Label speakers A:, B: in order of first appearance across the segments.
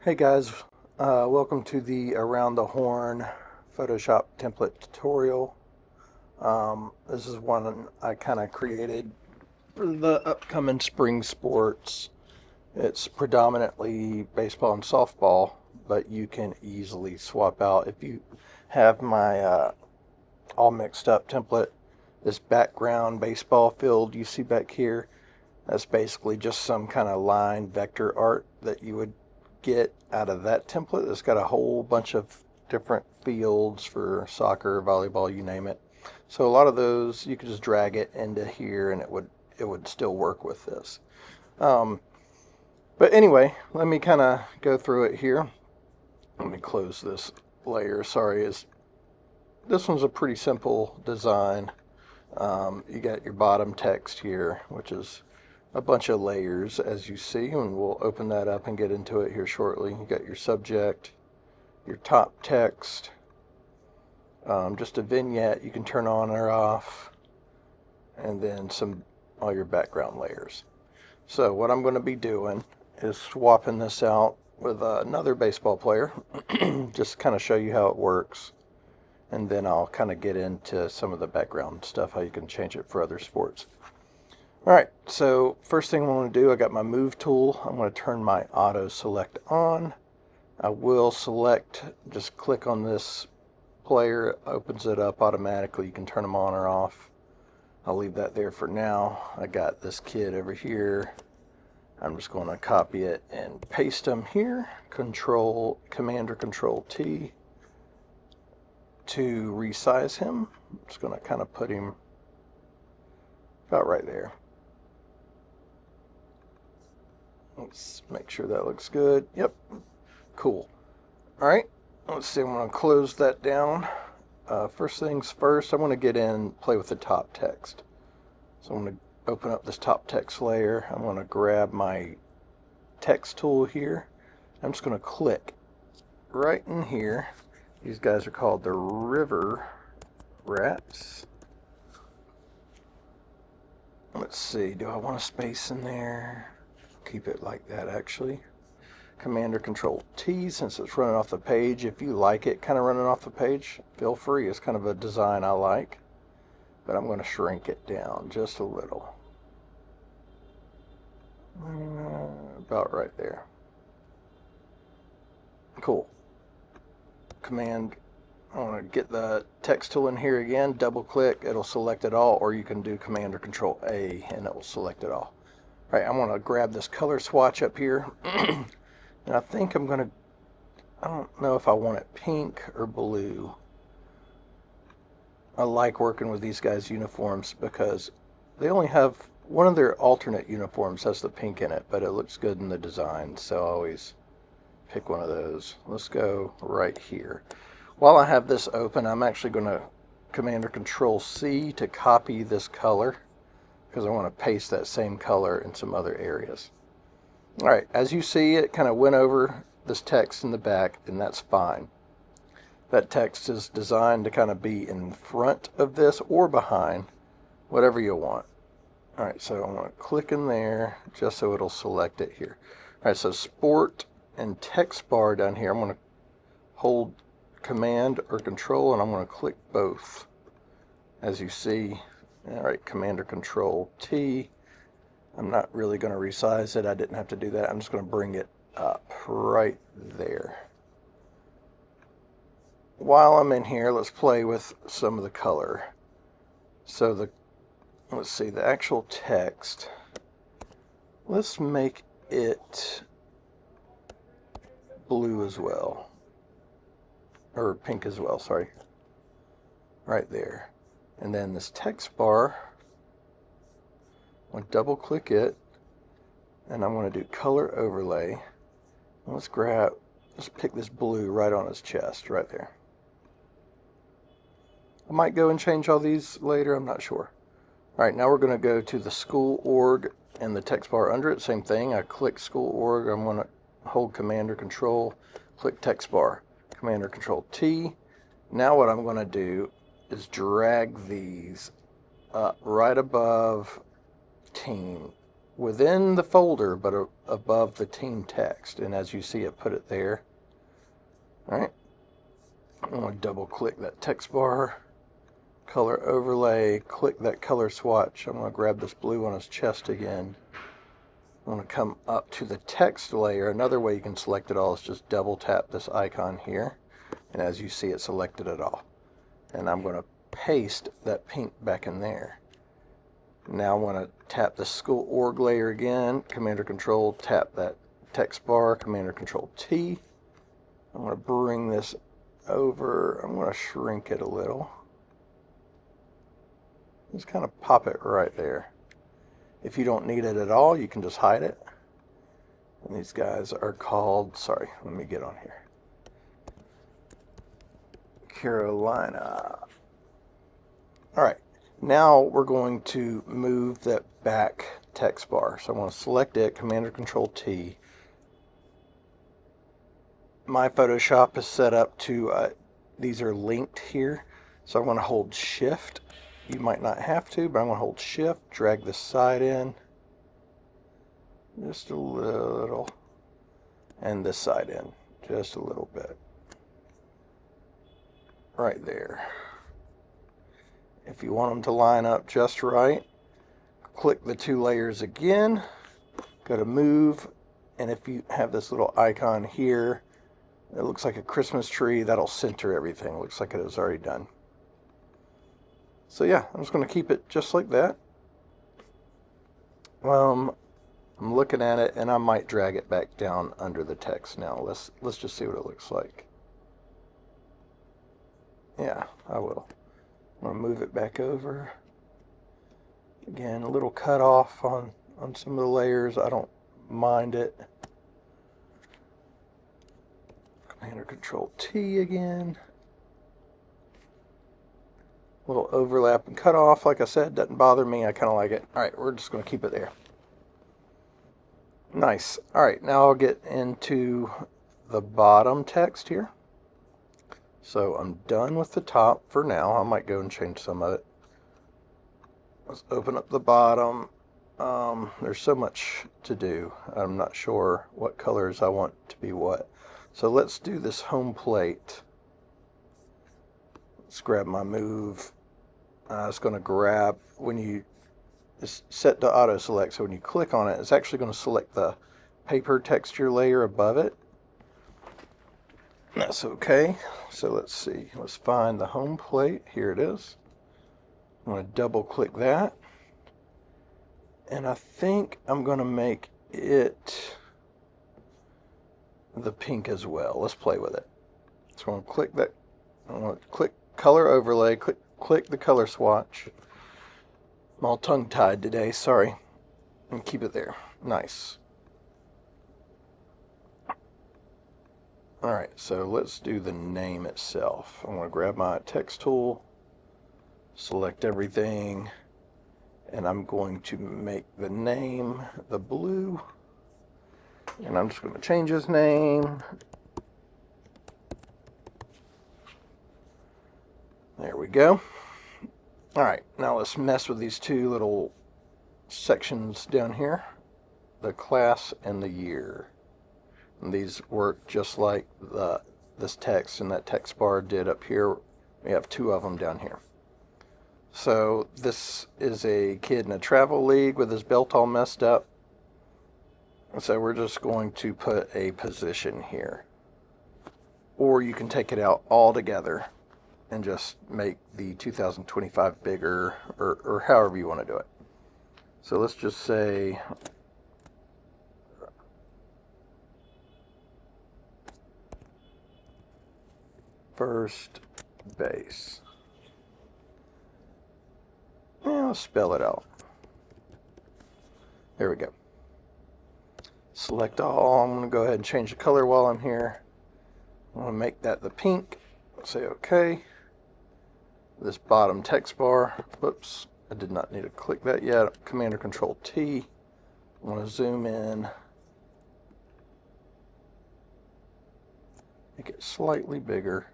A: Hey guys, welcome to the Around the Horn Photoshop template tutorial. This is one I kind of created for the upcoming spring sports. It's predominantly baseball and softball, but you can easily swap out if you have my all mixed up template. This background baseball field you see back here, that's basically just some kind of line vector art that you would get out of that template. It's got a whole bunch of different fields for soccer, volleyball, you name it. So a lot of those you could just drag it into here and it would still work with this. Um, but anyway, let me kind of go through it here. Let me close this layer. Sorry, this one's a pretty simple design. You got your bottom text here, which is a bunch of layers, as you see, and we'll open that up and get into it here shortly. You got your subject, your top text, just a vignette you can turn on or off, and then all your background layers. So what I'm going to be doing is swapping this out with another baseball player, just kind of show you how it works, and then I'll kind of get into some of the background stuff, how you can change it for other sports. Alright, so first thing I want to do, I got my move tool. I'm going to turn my auto select on. I will select, just click on this player, it opens it up automatically. You can turn them on or off. I'll leave that there for now. I got this kid over here. I'm just going to copy it and paste him here. Command or Control T to resize him. I'm just going to kind of put him about right there. Let's make sure that looks good. Yep. Cool. All right. Let's see. I'm going to close that down. First things first, I want to get in and play with the top text. So I'm going to open up this top text layer. I'm going to grab my text tool here. I'm just going to click right in here. These guys are called the river rats. Let's see. Do I want a space in there? Keep it like that, actually. Command or Control T, since it's running off the page. If you like it kind of running off the page, feel free. It's kind of a design I like, but I'm going to shrink it down just a little. About right there. Cool. Command, I want to get the text tool in here again, double click, it'll select it all, or you can do Command or Control A and it will select it all. All right, I'm going to grab this color swatch up here, and I think I don't know if I want it pink or blue. I like working with these guys' uniforms because they only have, one of their alternate uniforms has the pink in it, but it looks good in the design, so I always pick one of those. Let's go right here. While I have this open, I'm actually going to Command or Control C to copy this color, because I want to paste that same color in some other areas. Alright, as you see, it kind of went over this text in the back, and that's fine. That text is designed to kind of be in front of this or behind, whatever you want. Alright, so I'm going to click in there just so it'll select it here. Alright, so sport and text bar down here, I'm going to hold Command or Control, and I'm going to click both. As you see, alright, Command or Control T. I'm not really going to resize it. I didn't have to do that. I'm just going to bring it up right there. While I'm in here, let's play with some of the color. So let's see, the actual text, let's make it blue as well. Or pink as well, sorry. Right there. And then this text bar, I'm going to double click it, and I'm going to do color overlay. Let's pick this blue right on his chest, right there. I might go and change all these later, I'm not sure. Alright, now we're going to go to the school org and the text bar under it, same thing. I click school org, I'm going to hold Command or Control, click text bar, Command or Control T. Now what I'm going to do is drag these up right above team within the folder, but above the team text. And as you see, it put it there. All right. I'm going to double click that text bar, color overlay, click that color swatch. I'm going to grab this blue on his chest again. I'm going to come up to the text layer. Another way you can select it all is just double tap this icon here. And as you see, it selected it all. And I'm going to paste that pink back in there. Now I want to tap the school org layer again, Command or Control, tap that text bar, Command or Control T. I'm going to bring this over. I'm going to shrink it a little. Just kind of pop it right there. If you don't need it at all, you can just hide it. And these guys are called, sorry, let me get on here. Carolina. All right, now we're going to move that back text bar. So I'm going to select it, Command or Control T. My Photoshop is set up to, these are linked here. So I'm going to hold Shift. You might not have to, but I'm going to hold Shift, drag this side in. Just a little. And this side in. Just a little bit. Right there. If you want them to line up just right, click the two layers again. Go to Move. And if you have this little icon here, it looks like a Christmas tree. That'll center everything. Looks like it is already done. So yeah, I'm just going to keep it just like that. I'm looking at it, and I might drag it back down under the text now. Let's just see what it looks like. Yeah, I will. I'm going to move it back over. Again, a little cut off on some of the layers. I don't mind it. Command or Control T again. A little overlap and cut off, like I said, doesn't bother me. I kind of like it. All right, we're just going to keep it there. Nice. All right, now I'll get into the bottom text here. So I'm done with the top for now. I might go and change some of it. Let's open up the bottom. There's so much to do. I'm not sure what colors I want to be what. So let's do this home plate. Let's grab my move. It's going to grab, when you, it's set to auto select, so when you click on it, it's actually going to select the paper texture layer above it. That's okay. So let's see. Let's find the home plate. Here it is. I'm going to double click that. And I think I'm going to make it the pink as well. Let's play with it. So I'm going to click that. I'm going to click color overlay, click the color swatch. I'm all tongue-tied today, sorry. And keep it there. Nice. Alright, so let's do the name itself. I'm going to grab my text tool, select everything, and I'm going to make the name the blue. And I'm just going to change his name. There we go. Alright, now let's mess with these two little sections down here. The class and the year. And these work just like this text and that text bar did up here. We have two of them down here. So this is a kid in a travel league with his belt all messed up. So we're just going to put a position here. Or you can take it out altogether and just make the 2025 bigger, or however you want to do it. So let's just say first base. Yeah, I'll spell it out. There we go. Select all. I'm going to go ahead and change the color while I'm here. I want to make that the pink. Say OK. This bottom text bar. Whoops, I did not need to click that yet. Command or Control T. I want to zoom in. Make it slightly bigger.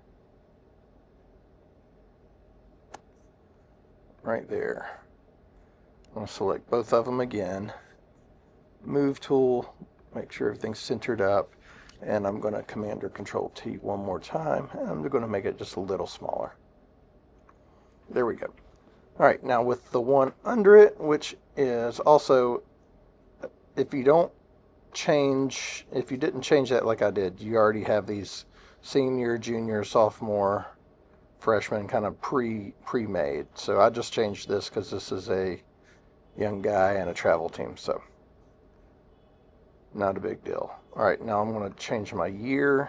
A: Right there. I'm going to select both of them again. move tool, make sure everything's centered up, and I'm going to Command or Control T one more time, and I'm going to make it just a little smaller. There we go. All right, now with the one under it, which is also, if you didn't change that like I did, you already have these senior, junior, sophomore, freshman kind of pre-made. So I just changed this because this is a young guy and a travel team, so not a big deal. All right, now I'm going to change my year,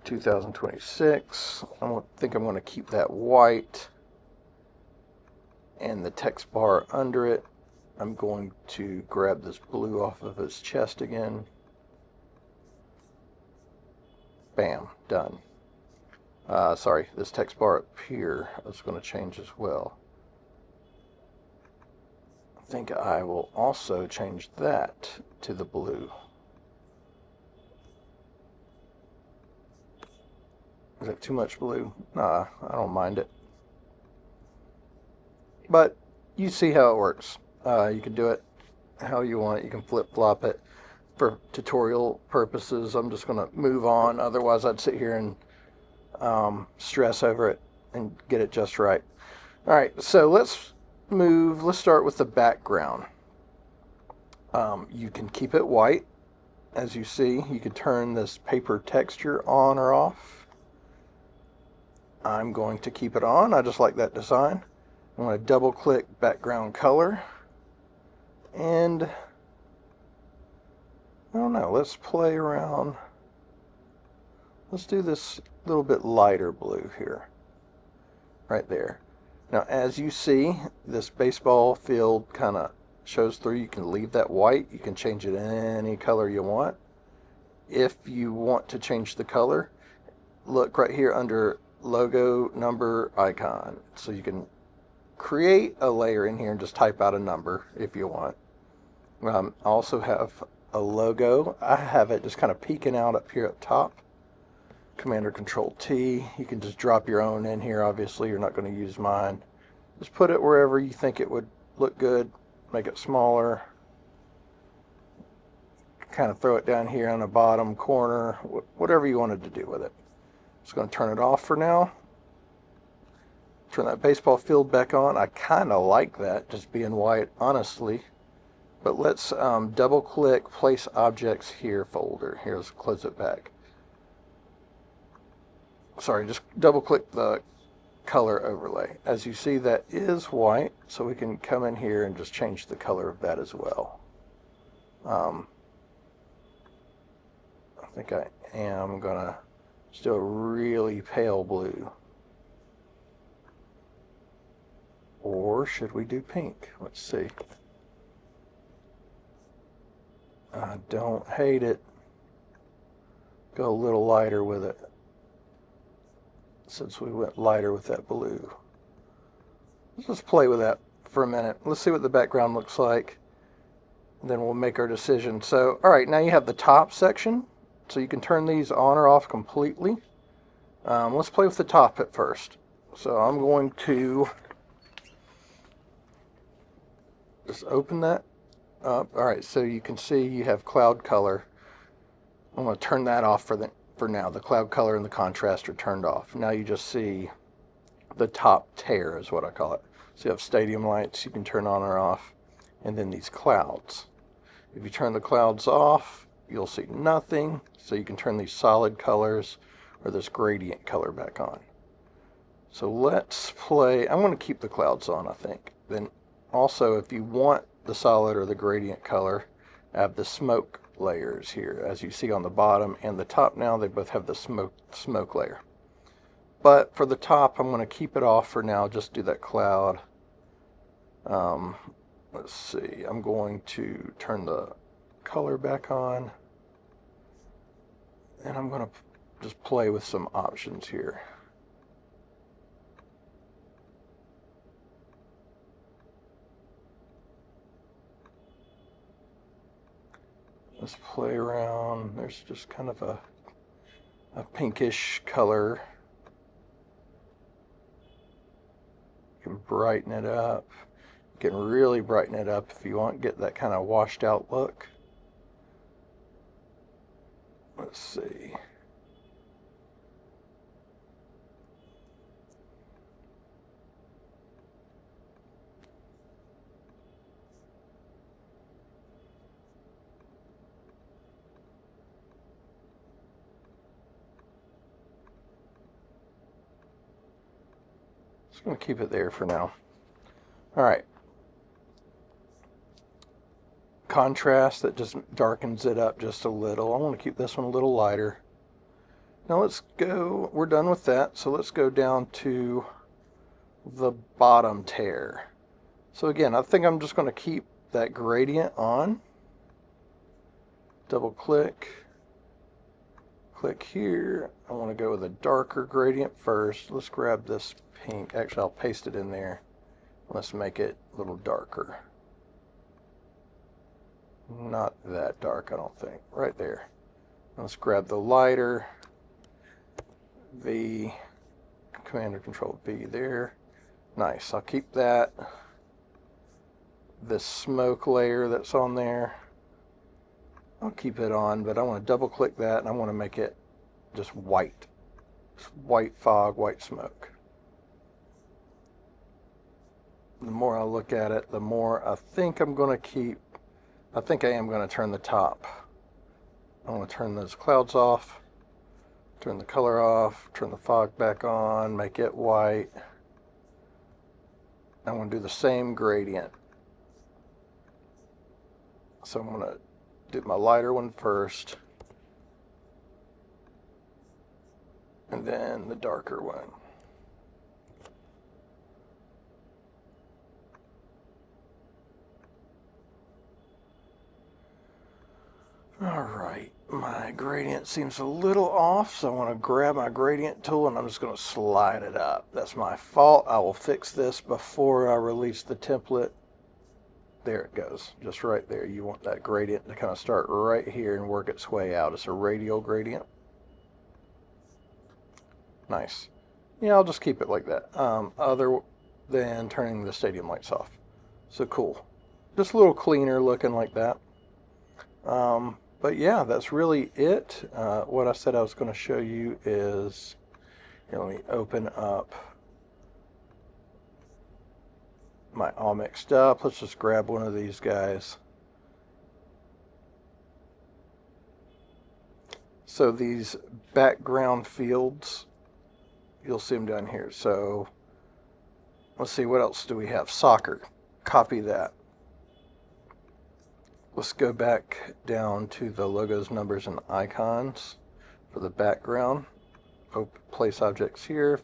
A: 2026. I think I'm going to keep that white, and the text bar under it, I'm going to grab this blue off of his chest again. Bam, done. Sorry, this text bar up here I was going to change as well. I think I will also change that to the blue. Is that too much blue? Nah, I don't mind it. But you see how it works. You can do it how you want. You can flip-flop it. For tutorial purposes, I'm just going to move on. Otherwise, I'd sit here and stress over it and get it just right. All right, so let's start with the background. You can keep it white. As you see, you can turn this paper texture on or off. I'm going to keep it on. I just like that design. I'm going to double click background color, and I don't know, let's play around. Let's do this little bit lighter blue here, right there. Now as you see, this baseball field kind of shows through. You can leave that white. You can change it any color you want. If you want to change the color, look right here under logo number icon. So you can create a layer in here and just type out a number if you want. I also have a logo. I have it just kind of peeking out up here up top. Command or Control T. You can just drop your own in here. Obviously, you're not going to use mine. Just put it wherever you think it would look good. Make it smaller. Kind of throw it down here on the bottom corner. Whatever you wanted to do with it. Just going to turn it off for now. Turn that baseball field back on. I kind of like that, just being white, honestly. But let's double click Place Objects Here folder. Here, let's close it back. Sorry, just double click the color overlay. As you see, that is white, so we can come in here and just change the color of that as well. I think I am gonna just do a really pale blue. Or should we do pink? Let's see. I don't hate it. Go a little lighter with it, since we went lighter with that blue. Let's just play with that for a minute. Let's see what the background looks like. Then we'll make our decision. So, all right, now you have the top section. So you can turn these on or off completely. Let's play with the top at first. So I'm going to just open that up. All right, so you can see you have cloud color. I'm going to turn that off for now. The cloud color and the contrast are turned off. Now you just see the top tear is what I call it. So you have stadium lights you can turn on or off, and then these clouds. If you turn the clouds off, you'll see nothing. So you can turn these solid colors or this gradient color back on. So let's play. I'm going to keep the clouds on, I think. Then also, if you want the solid or the gradient color, I have the smoke layers here. As you see on the bottom and the top now, they both have the smoke layer. But for the top, I'm going to keep it off for now. Just do that cloud. Let's see. I'm going to turn the color back on. And I'm going to just play with some options here. Let's play around. There's just kind of a pinkish color. You can brighten it up. can really brighten it up if you want, get that kind of washed out look. Let's see. Just going to keep it there for now. All right. Contrast, that just darkens it up just a little. I want to keep this one a little lighter. Now let's go, we're done with that, so let's go down to the bottom tear. So again, I think I'm just going to keep that gradient on. Double click. Click here. I want to go with a darker gradient first. Let's grab this pink. Actually, I'll paste it in there. Let's make it a little darker. Not that dark, I don't think. Right there. Let's grab the lighter. V, Command or Control V there. Nice. I'll keep that. This smoke layer that's on there, I'll keep it on, but I want to double click that and I want to make it just white. Just white fog, white smoke. The more I look at it, the more I think I'm going to keep, I think I am going to turn the top. I want to turn those clouds off, turn the color off, turn the fog back on, make it white. I want to do the same gradient. So I'm going to do my lighter one first, and then the darker one. Alright, my gradient seems a little off, so I want to grab my gradient tool and I'm just going to slide it up. That's my fault. I will fix this before I release the template. There it goes, just right there. You want that gradient to kind of start right here and work its way out. It's a radial gradient. Nice. Yeah, I'll just keep it like that, other than turning the stadium lights off. So cool. Just a little cleaner looking like that. But yeah, that's really it. What I said I was going to show you is, here, let me open up my all mixed up. Let's just grab one of these guys. So these background fields, you'll see them down here. So let's see, what else do we have? Soccer. Copy that. Let's go back down to the logos, numbers, and icons for the background. Place objects here.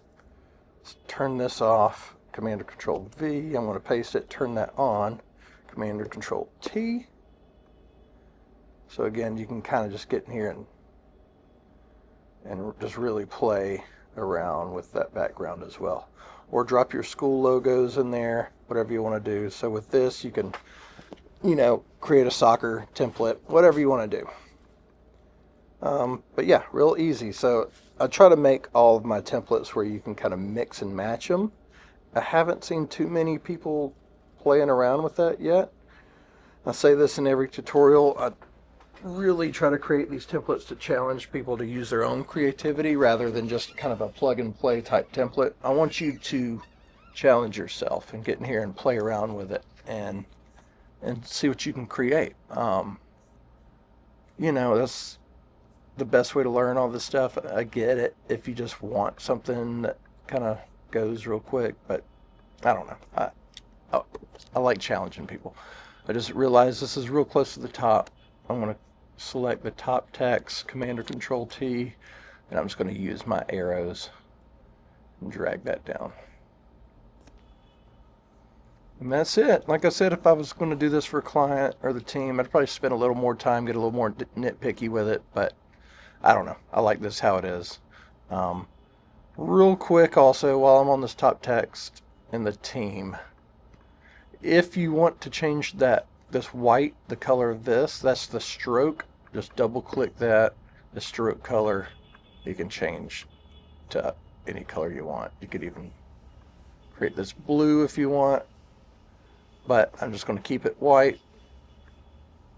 A: Let's turn this off. Command or Control V. I'm going to paste it. Turn that on. Command or Control T. So again, you can kind of just get in here and just really play around with that background as well. Or drop your school logos in there, whatever you want to do. So with this, you can, you know, create a soccer template, whatever you want to do. But yeah, real easy. So I try to make all of my templates where you can kind of mix and match them. I haven't seen too many people playing around with that yet. I say this in every tutorial. I really try to create these templates to challenge people to use their own creativity rather than just kind of a plug and play type template. I want you to challenge yourself and get in here and play around with it and see what you can create. You know, that's the best way to learn all this stuff. I get it if you just want something that kind of goes real quick, but I don't know. I like challenging people. I just realized this is real close to the top. I'm going to select the top text, Command or Control T, and I'm just going to use my arrows and drag that down. And that's it. Like I said, if I was going to do this for a client or the team, I'd probably spend a little more time, get a little more nitpicky with it, but I don't know. I like this how it is. Real quick also, while I'm on this top text in the team, if you want to change this white, the color of this, that's the stroke, just double click that, the stroke color, you can change to any color you want. You could even create this blue if you want. but I'm just going to keep it white.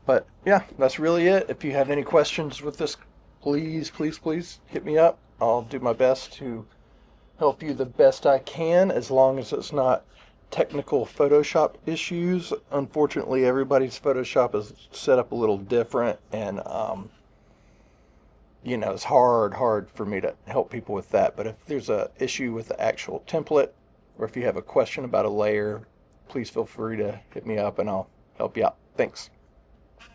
A: But yeah, that's really it. If you have any questions with this, please hit me up. I'll do my best to help you the best I can, as long as it's not technical Photoshop issues. Unfortunately, everybody's Photoshop is set up a little different, and it's hard for me to help people with that. But if there's a issue with the actual template, or if you have a question about a layer, please feel free to hit me up and I'll help you out. Thanks.